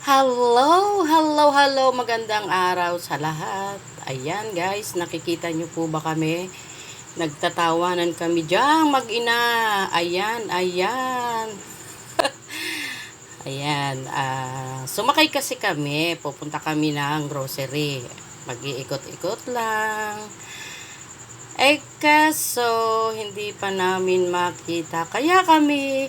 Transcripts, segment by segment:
Hello, hello, hello. Magandang araw sa lahat. Ayan guys, nakikita nyo po ba kami? Nagtatawanan kami diyang mag-ina. Ayan, ayan. Ayan, sumakay kasi kami. Pupunta kami ng grocery. Mag-iikot-ikot lang. Eh kaso, hindi pa namin makita. Kaya kami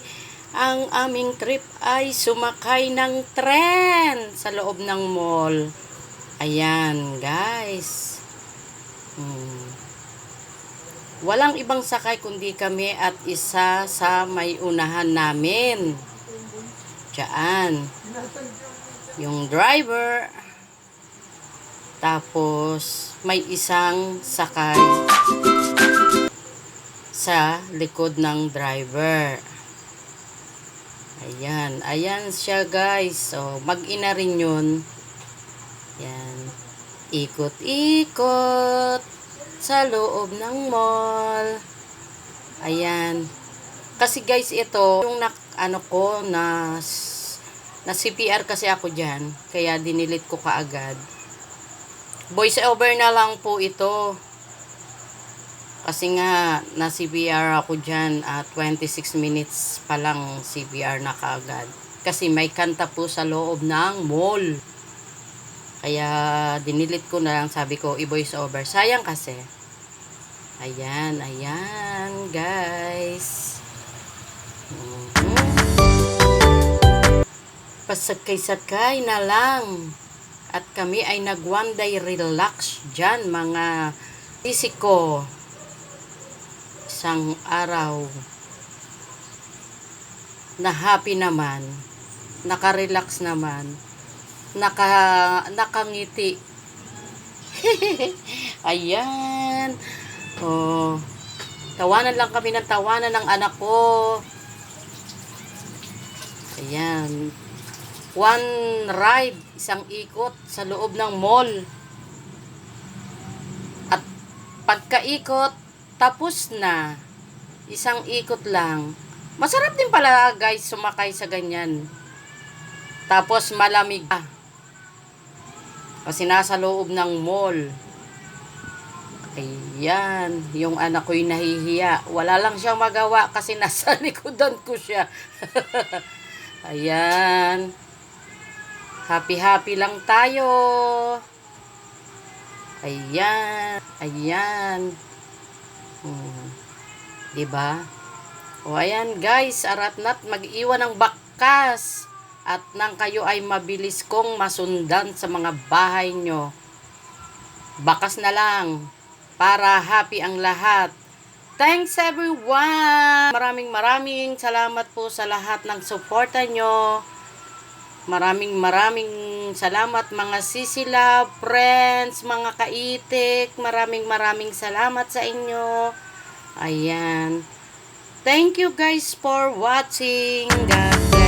ang aming trip ay sumakay ng tren sa loob ng mall. Ayan, guys. Walang ibang sakay kundi kami at isa sa may unahan namin. Diyan. Yung driver. Tapos, may isang sakay sa likod ng driver. Ayan, ayan siya guys. So, mag-ina rin yun. Ayan. Ikot-ikot sa loob ng mall. Ayan. Kasi guys, ito, yung na CPR kasi ako dyan. Kaya dinilit ko kaagad. Voice over na lang po ito. Kasi nga, na CPR ako dyan at 26 minutes pa lang CPR na kaagad. Kasi may kanta po sa loob ng mall. Kaya, dinilit ko na lang, sabi ko, i-voice over. Sayang kasi. Ayan, ayan, guys. Pasakay-sakay na lang. At kami ay nag one day relax dyan, mga isiko. Isang araw na happy naman, naka-relax naman, nakangiti. Ayan. Oh, tawanan lang kami ng tawanan ng anak ko. Ayan. One ride, isang ikot sa loob ng mall. At pagkaikot, tapos na. Isang ikot lang. Masarap din pala guys sumakay sa ganyan. Tapos malamig. Kasi nasa loob ng mall. Ayan. Yung anak ko'y nahihiya. Wala lang siyang magawa kasi nasa likodan ko siya. Ayan. Happy-happy lang tayo. Ayan. Ayan. Diba? O ayan guys, aratnat mag-iwan ng bakas at nang kayo ay mabilis kong masundan sa mga bahay nyo. Bakas na lang para happy ang lahat. Thanks everyone! Maraming salamat po sa lahat ng suporta nyo. Maraming salamat mga sisilab, friends, mga kaitik. Maraming salamat sa inyo. Ayan. Thank you guys for watching. God